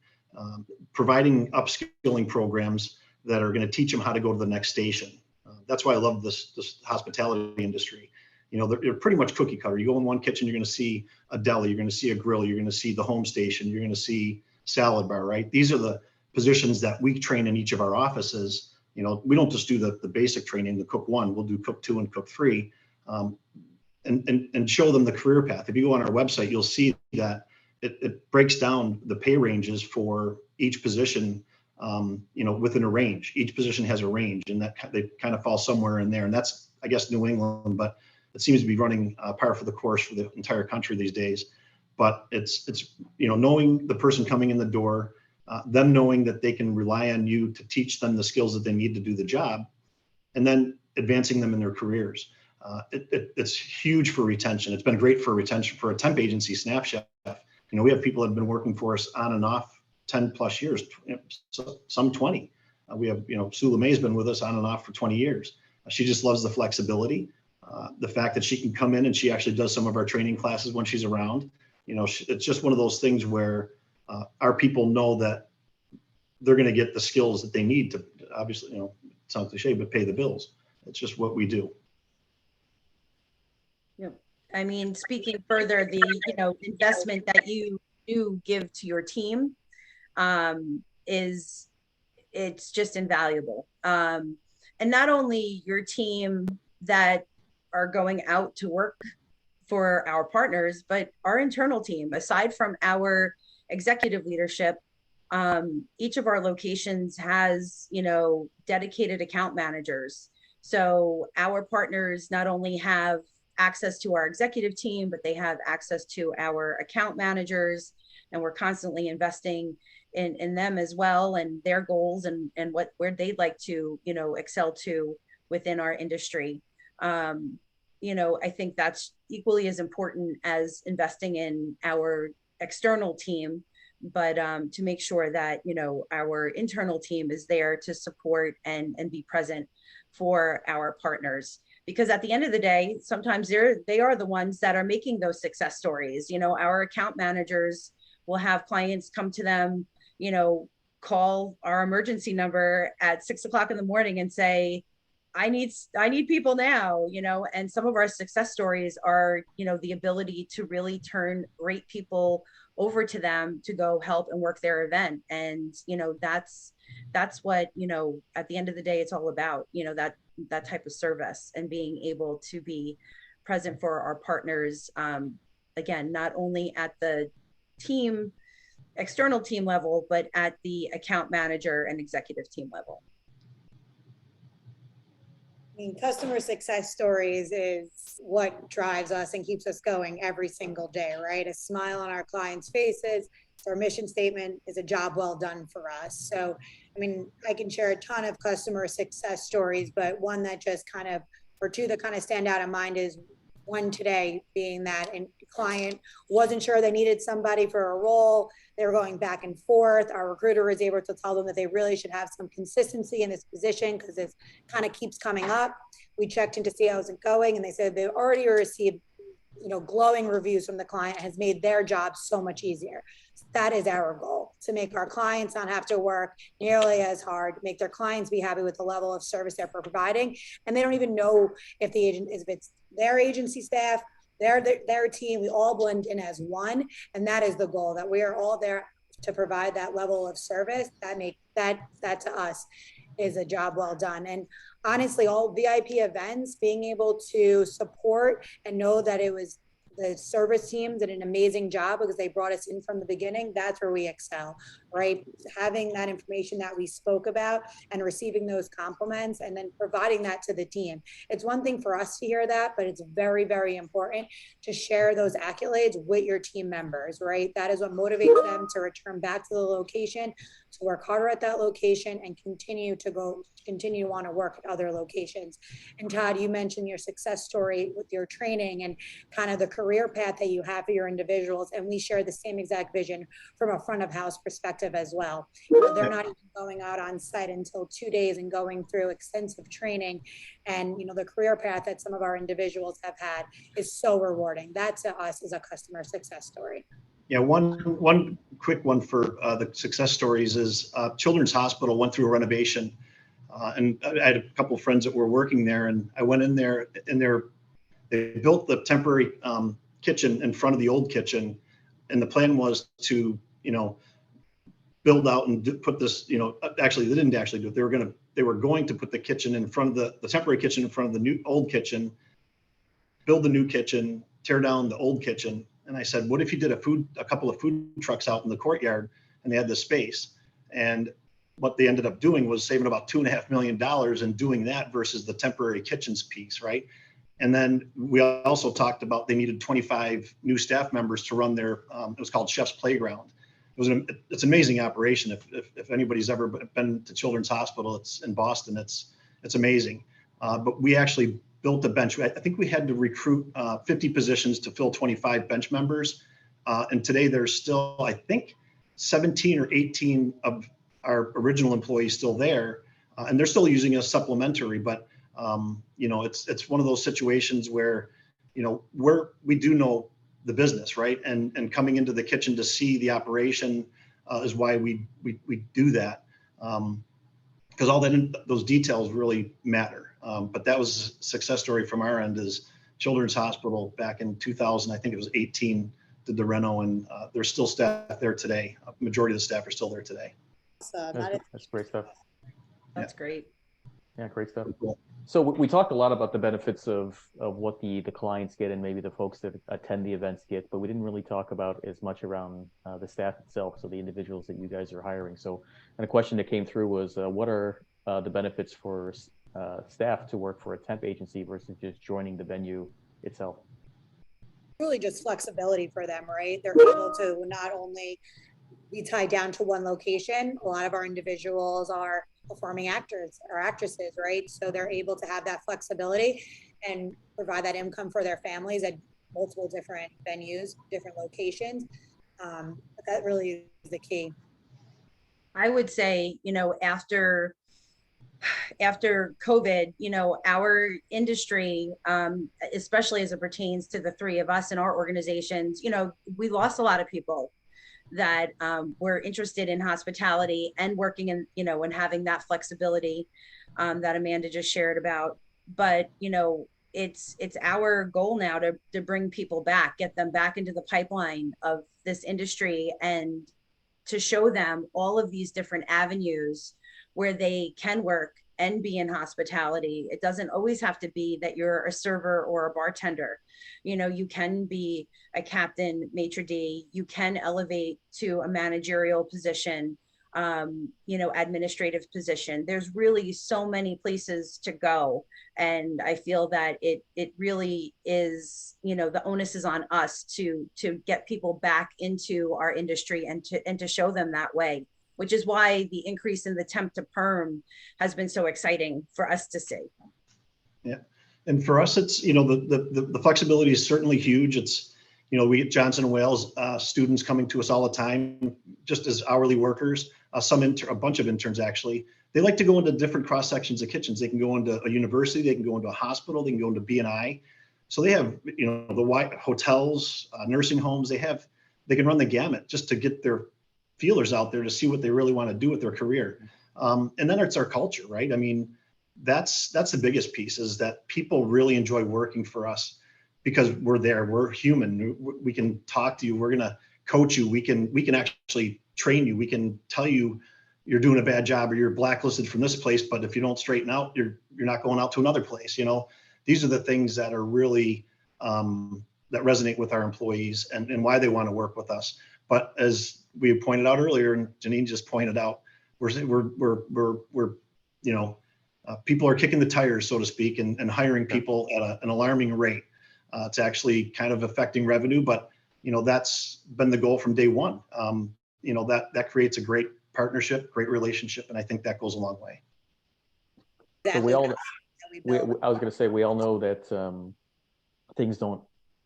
providing upskilling programs that are going to teach them how to go to the next station. That's why I love this hospitality industry. They're pretty much cookie cutter. You go in one kitchen, you're going to see a deli, you're going to see a grill, you're going to see the home station, you're going to see salad bar, right? These are the positions that we train in each of our offices. We don't just do the basic training, the cook 1, we'll do cook 2 and cook 3. And show them the career path. If you go on our website, you'll see that it breaks down the pay ranges for each position, within a range. Each position has a range, and that they kind of fall somewhere in there. And that's, I guess, New England, but it seems to be running par for the course for the entire country these days. But it's knowing the person coming in the door, them knowing that they can rely on you to teach them the skills that they need to do the job, and then advancing them in their careers. It's huge for retention. It's been great for retention for a temp agency, Snapchef. We have people that have been working for us on and off 10 plus years, some 20. We have, Sue LeMay's been with us on and off for 20 years. She just loves the flexibility, the fact that she can come in and she actually does some of our training classes when she's around. It's just one of those things where our people know that they're going to get the skills that they need to, obviously, it sounds cliche, but pay the bills. It's just what we do. I mean, speaking further, the investment that you do give to your team it's just invaluable. And not only your team that are going out to work for our partners, but our internal team. Aside from our executive leadership, each of our locations has, dedicated account managers. So our partners not only have access to our executive team, but they have access to our account managers, and we're constantly investing in them as well, and their goals and where they'd like to, excel to within our industry. I think that's equally as important as investing in our external team, but to make sure that, our internal team is there to support and be present for our partners. Because at the end of the day, sometimes they are the ones that are making those success stories. Our account managers will have clients come to them, call our emergency number at 6 o'clock in the morning and say, I need people now, and some of our success stories are, the ability to really turn great people over to them to go help and work their event. And, that's what, at the end of the day, it's all about, that type of service and being able to be present for our partners. Again, not only at the external team level, but at the account manager and executive team level. Customer success stories is what drives us and keeps us going every single day, right? A smile on our clients' faces. Our mission statement is a job well done for us. So, I can share a ton of customer success stories, but one that just or two that kind of stand out in mind is one today being that a client wasn't sure they needed somebody for a role. They were going back and forth. Our recruiter was able to tell them that they really should have some consistency in this position because this kind of keeps coming up. We checked in to see how it was going, and they said they already received, glowing reviews from the client has made their job so much easier. That is our goal, to make our clients not have to work nearly as hard, make their clients be happy with the level of service they're providing. And they don't even know if it's their agency staff, their team, we all blend in as one. And that is the goal, that we are all there to provide that level of service. That to us is a job well done. And honestly, all VIP events, being able to support and know that it was the service team did an amazing job because they brought us in from the beginning. That's where we excel, right? Having that information that we spoke about and receiving those compliments and then providing that to the team. It's one thing for us to hear that, but it's very, very important to share those accolades with your team members, right? That is what motivates them to return back to the location, to work harder at that location and continue to want to work at other locations. And Todd, you mentioned your success story with your training and kind of the career path that you have for your individuals. And we share the same exact vision from a front of house perspective as well. They're not even going out on site until 2 days and going through extensive training. And, the career path that some of our individuals have had is so rewarding. That to us is a customer success story. Yeah, one quick one for the success stories is Children's Hospital went through a renovation. And I had a couple of friends that were working there, and I went in there, and they built the temporary kitchen in front of the old kitchen, and the plan was to, build out and put this, actually they didn't actually do it. They were going to put the kitchen in front of the temporary kitchen in front of the old kitchen, build the new kitchen, tear down the old kitchen. And I said, what if you did a couple of food trucks out in the courtyard, and they had this space? And what they ended up doing was saving about $2.5 million in doing that versus the temporary kitchens piece, right? And then we also talked about they needed 25 new staff members to run their, it was called Chef's Playground. It's an amazing operation. If anybody's ever been to Children's Hospital, it's in Boston, it's amazing. But we actually built a bench. I think we had to recruit 50 positions to fill 25 bench members. And today there's still, I think, 17 or 18 of our original employees still there. And they're still using us supplementary, but it's one of those situations where, we do know the business, right? And coming into the kitchen to see the operation is why we do that. Because all those details really matter. But that was a success story from our end is Children's Hospital back in 2000, I think it was 18, did the reno, and there's still staff there today. Majority of the staff are still there today. That's great stuff. That's great. Yeah, great stuff. Cool. So we talked a lot about the benefits of what the clients get and maybe the folks that attend the events get, but we didn't really talk about as much around the staff itself, so the individuals that you guys are hiring. So, and a question that came through was, what are the benefits for staff to work for a temp agency versus just joining the venue itself? Really just flexibility for them, right? They're able to not only be tied down to one location. A lot of our individuals are performing actors or actresses, right? So they're able to have that flexibility. and provide that income for their families at multiple different venues, different locations. But that really is the key. I would say, after COVID, our industry, especially as it pertains to the three of us in our organizations, we lost a lot of people that were interested in hospitality and working in, and having that flexibility that Amanda just shared about. But, it's our goal now to bring people back, get them back into the pipeline of this industry, and to show them all of these different avenues where they can work and be in hospitality. It doesn't always have to be that you're a server or a bartender. You can be a captain, maitre d', you can elevate to a managerial position, administrative position. There's really so many places to go. And I feel that it really is, the onus is on us to get people back into our industry and to show them that way, which is why the increase in the temp to perm has been so exciting for us to see. Yeah. And for us, it's, the flexibility is certainly huge. It's, we get Johnson & Wales students coming to us all the time, just as hourly workers, a bunch of interns actually. They like to go into different cross sections of kitchens. They can go into a university, they can go into a hospital, they can go into B&I. So they have, the white hotels, nursing homes, they can run the gamut just to get their feelers out there to see what they really want to do with their career. And then it's our culture, right? I mean, that's the biggest piece, is that people really enjoy working for us because we're there, we're human. We can talk to you, we're going to coach you. We can actually train you. We can tell you you're doing a bad job or you're blacklisted from this place, but if you don't straighten out, you're not going out to another place. These are the things that are really, that resonate with our employees and why they want to work with us. But as we pointed out earlier, and Janine just pointed out, people are kicking the tires, so to speak, and hiring people at an alarming rate. It's actually kind of affecting revenue, but that's been the goal from day one. That creates a great partnership, great relationship, and I think that goes a long way. So we all, I was going to say, we all know that things don't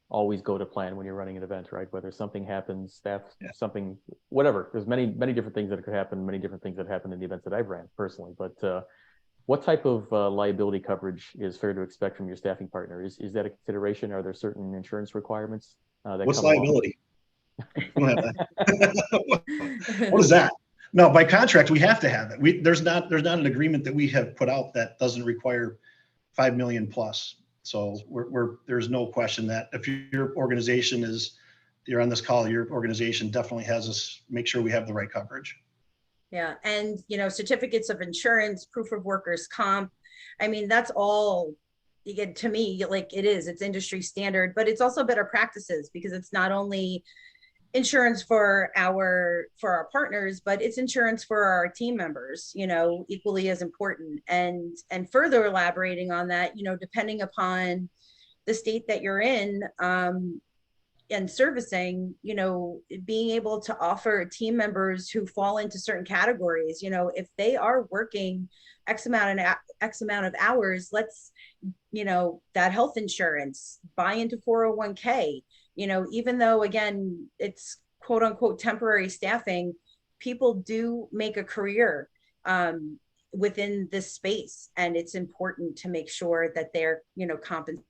always go to plan when you're running an event, right? Whether something happens, something, whatever. There's many different things that could happen, many different things that happen in the events that I've ran personally. But what type of liability coverage is fair to expect from your staffing partner? Is that a consideration? Are there certain insurance requirements? What's liability? We don't have that. What is that? No, by contract, we have to have it. There's not an agreement that we have put out that doesn't require 5 million plus. So there's no question that if your organization you're on this call, your organization definitely has us make sure we have the right coverage. Yeah. And, certificates of insurance, proof of workers' comp. I mean, that's all, to me, it's industry standard, but it's also better practices, because it's not only insurance for our partners, but it's insurance for our team members, equally as important. And further elaborating on that, depending upon the state that you're in, and servicing, being able to offer team members who fall into certain categories, if they are working X amount of hours, let's, that health insurance, buy into 401k, even though, again, it's quote unquote temporary staffing, people do make a career within this space. And it's important to make sure that they're, compensated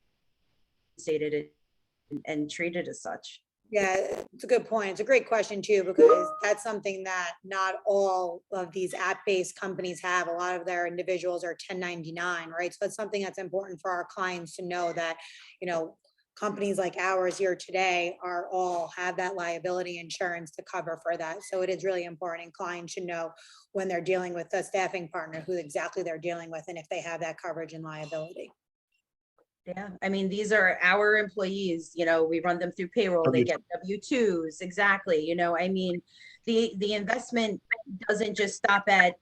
and treated as such. Yeah, it's a good point. It's a great question too, because that's something that not all of these app-based companies have. A lot of their individuals are 1099, right? So it's something that's important for our clients to know that, companies like ours here today have that liability insurance to cover for that. So it is really important, and clients should know when they're dealing with a staffing partner who exactly they're dealing with and if they have that coverage and liability. Yeah, I mean, these are our employees, we run them through payroll, they get W-2s, exactly, I mean, the investment doesn't just stop at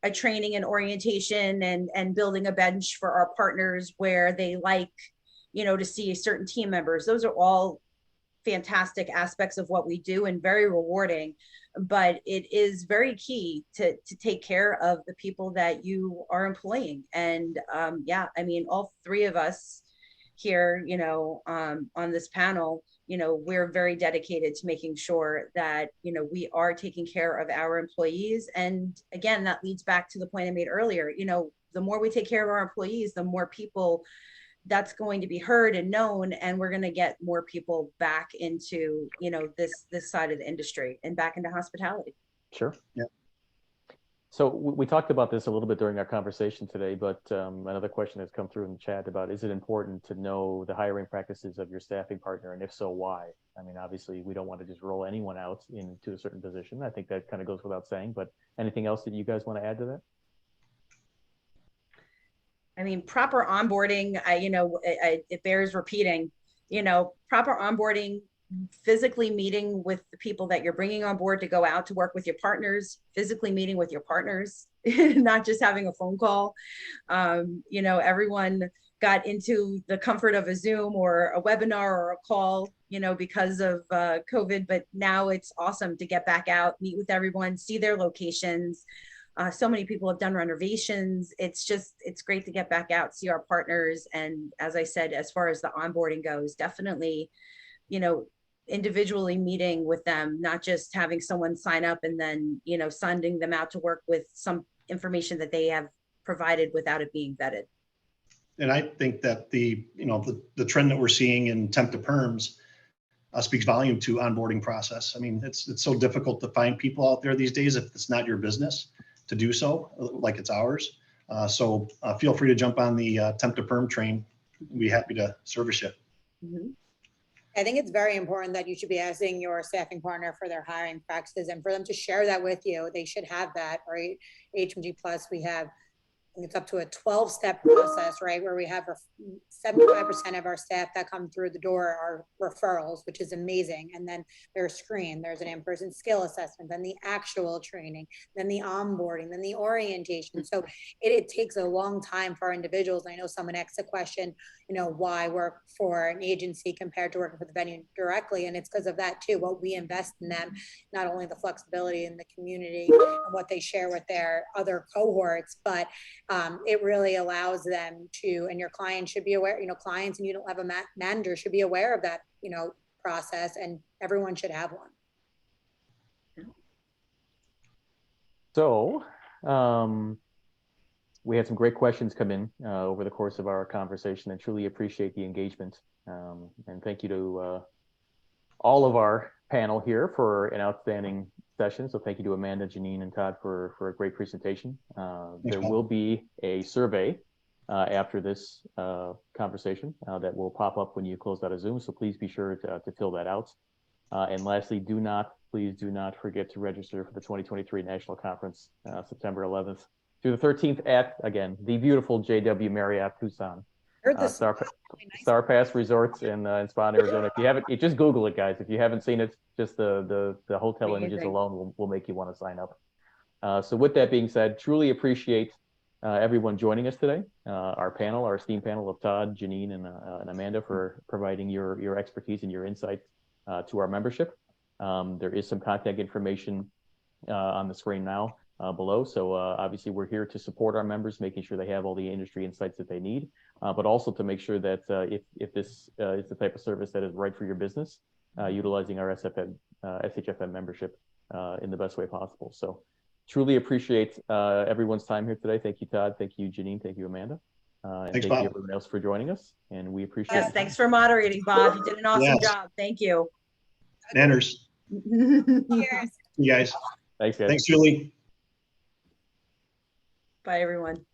a training and orientation and building a bench for our partners where they like, to see certain team members. Those are all fantastic aspects of what we do and very rewarding, but it is very key to take care of the people that you are employing. And I mean, all three of us, here, on this panel, we're very dedicated to making sure that, we are taking care of our employees. And again, that leads back to the point I made earlier, the more we take care of our employees, the more people that's going to be heard and known, and we're going to get more people back into, this side of the industry and back into hospitality. Sure. Yeah. So we talked about this a little bit during our conversation today, but another question has come through in the chat about, is it important to know the hiring practices of your staffing partner? And if so, why? I mean, obviously we don't want to just roll anyone out into a certain position. I think that kind of goes without saying, but anything else that you guys want to add to that? I mean, proper onboarding, it bears repeating, proper onboarding, physically meeting with the people that you're bringing on board to go out to work with your partners, physically meeting with your partners, not just having a phone call. Everyone got into the comfort of a Zoom or a webinar or a call, because of COVID, but now it's awesome to get back out, meet with everyone, see their locations. So many people have done renovations. It's great to get back out, see our partners. And as I said, as far as the onboarding goes, definitely, individually meeting with them, not just having someone sign up and then, sending them out to work with some information that they have provided without it being vetted. And I think that the trend that we're seeing in temp to perms speaks volume to onboarding process. I mean, it's so difficult to find people out there these days if it's not your business to do so, like it's ours. So feel free to jump on the temp to perm train. We'd be happy to service you. Mm-hmm. I think it's very important that you should be asking your staffing partner for their hiring practices and for them to share that with you. They should have that, right? HMG Plus, we have, I think it's up to a 12-step process, right? Where we have 75% of our staff that come through the door are referrals, which is amazing. And then they're screened. There's an in-person skill assessment, then the actual training, then the onboarding, then the orientation. So it takes a long time for our individuals. I know someone asked a question, why work for an agency compared to working for the venue directly? And it's because of that too. What we invest in them, not only the flexibility in the community and what they share with their other cohorts, but it really allows them to, and your clients should be aware, clients and you don't have a manager should be aware of that, process, and everyone should have one. So we had some great questions come in over the course of our conversation, and truly appreciate the engagement. And thank you to all of our panel here for an outstanding session. So thank you to Amanda, Janine, and Todd for a great presentation. There will be a survey after this conversation that will pop up when you close out of Zoom. So please be sure to fill that out. And lastly, please do not forget to register for the 2023 National Conference, September 11th through the 13th at, again, the beautiful JW Marriott Tucson. Star Pass Resorts in Spa, Arizona. If you haven't, just Google it, guys. If you haven't seen it, just the hotel images alone will make you want to sign up. So with that being said, truly appreciate everyone joining us today. Our esteemed panel of Todd, Janine, and Amanda for providing your expertise and your insight to our membership. There is some contact information on the screen now below. So obviously we're here to support our members, making sure they have all the industry insights that they need, but also to make sure that if this is the type of service that is right for your business, utilizing our SHFM membership in the best way possible. So truly appreciate everyone's time here today. Thank you, Todd. Thank you, Janine. Thank you, Amanda. And thank you everyone else for joining us. And we appreciate it. Yes, thanks for moderating, Bob. You did an awesome job. Thank you. Manners. Cheers. You guys. Thanks, guys. Thanks, Julie. Bye, everyone.